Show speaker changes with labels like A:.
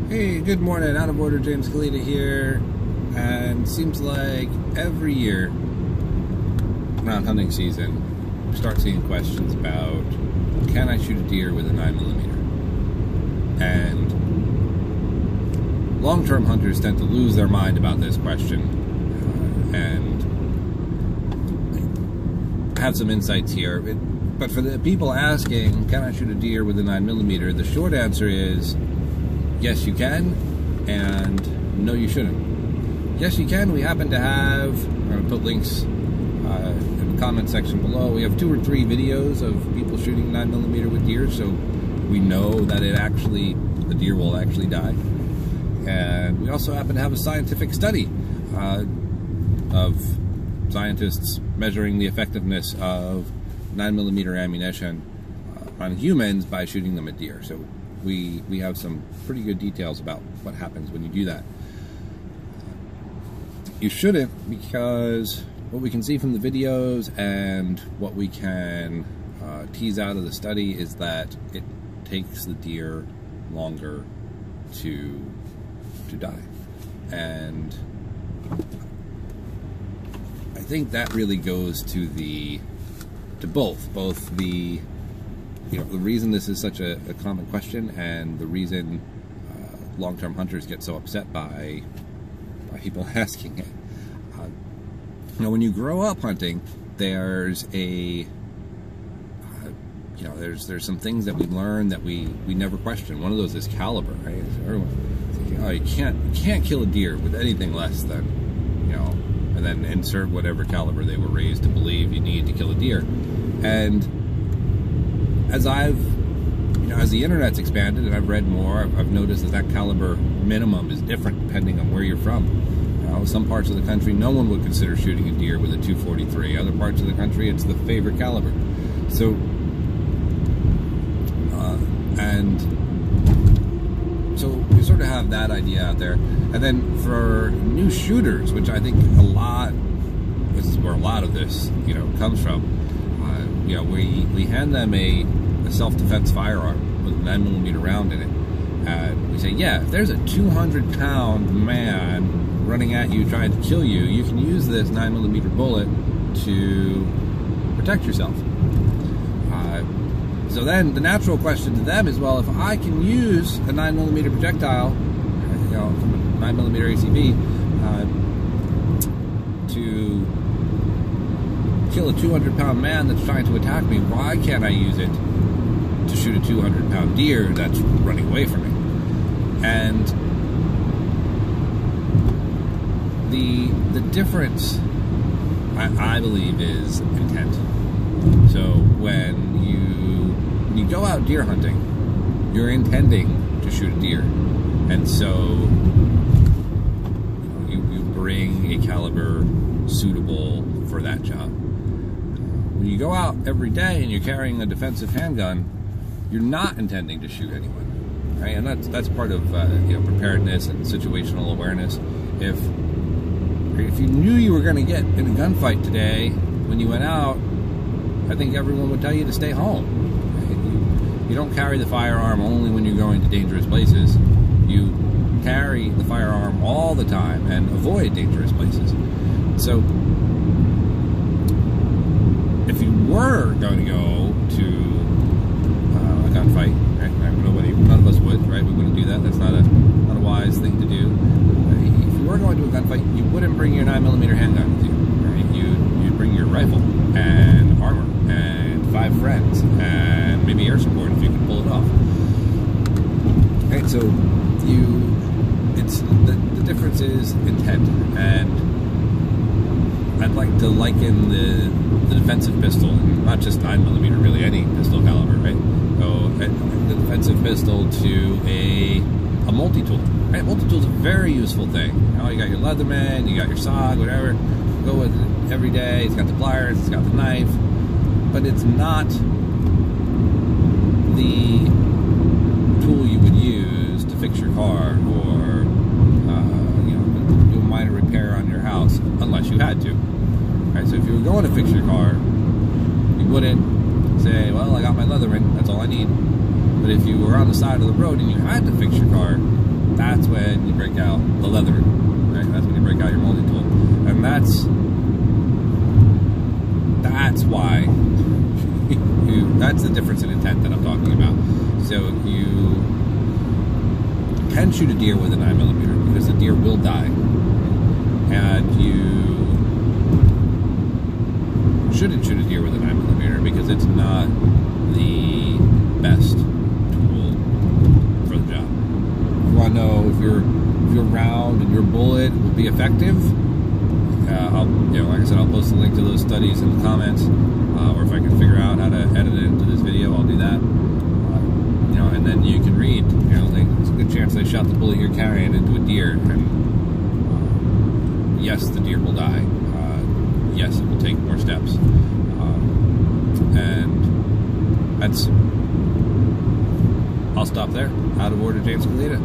A: Hey, good morning. Out of order, James Kalita here. And seems like every year around hunting season, we start seeing questions about, can I shoot a deer with a 9mm? And long-term hunters tend to lose their mind about this question and have some insights here. But for the people asking, can I shoot a deer with a 9mm? The short answer is, yes, you can, and no, you shouldn't. Yes, you can. We happen to have, I'm going to put links in the comment section below. We have 2 or 3 videos of people shooting 9mm with deer, so we know that the deer will actually die. And we also happen to have a scientific study of scientists measuring the effectiveness of 9mm ammunition on humans by shooting them at deer. So we have some pretty good details about what happens when you do that. You shouldn't, because what we can see from the videos and what we can tease out of the study is that it takes the deer longer to die. And I think that really goes to both the the reason this is such a common question, and the reason long-term hunters get so upset by people asking it. When you grow up hunting, there's there's some things that we learn that we never question. One of those is caliber, right? Everyone's thinking, oh, you can't kill a deer with anything less than, and then insert whatever caliber they were raised to believe you need to kill a deer. And as as the internet's expanded and I've read more, I've noticed that caliber minimum is different depending on where you're from. Some parts of the country, no one would consider shooting a deer with a .243. Other parts of the country, it's the favorite caliber. So, so we sort of have that idea out there. And then for new shooters, which I think this is where a lot of this, comes from. We hand them a self-defense firearm with a 9mm round in it, and we say, yeah, if there's a 200-pound man running at you trying to kill you, you can use this 9mm bullet to protect yourself. So then the natural question to them is, well, if I can use a 9mm projectile, from a 9mm ACV, to kill a 200-pound man that's trying to attack me, why can't I use it to shoot a 200-pound deer that's running away from me? And the difference, I believe, is intent. So when you go out deer hunting, you're intending to shoot a deer, and so you bring a caliber suitable for that job. When you go out every day and you're carrying a defensive handgun, you're not intending to shoot anyone, right? And that's part of preparedness and situational awareness. If you knew you were going to get in a gunfight today when you went out, I think everyone would tell you to stay home. Right? You don't carry the firearm only when you're going to dangerous places. You carry the firearm all the time and avoid dangerous places. So if you were going to go to a gunfight, right? None of us would, right? We wouldn't do that. That's not a wise thing to do. If you were going to a gunfight, you wouldn't bring your 9mm handgun with you, right? You'd bring your rifle and armor and 5 friends and maybe air support if you can pull it off. Right? So the difference is intent, and I'd like to liken the defensive pistol, not just 9mm, really any pistol caliber, right? So the defensive pistol to a multi-tool, right? Multi-tool is a very useful thing. You got your Leatherman, you got your SOG, whatever. Go with it every day. It's got the pliers, it's got the knife, but it's not the tool you would use to fix your car or do a minor repair on your house, unless you had to. Right? So if you were going to fix your car, you wouldn't say, well, I got my Leatherman, that's all I need. But if you were on the side of the road and you had to fix your car, That's when you break out the leather, right? That's when you break out your multi-tool. And that's why that's the difference in intent that I'm talking about. So you can shoot a deer with a 9mm because the deer will die, and you shouldn't shoot a deer with a 9mm because it's not the best tool for the job. If you want to know if your round and your bullet will be effective, like I said, I'll post a link to those studies in the comments, or if I can figure out how to edit it into this video, I'll do that. And then you can read. There's a good chance they shot the bullet you're carrying into a deer, and yes, the deer will die. Yes, it will take more steps, and that's. I'll stop there. Out of order, James Kalita.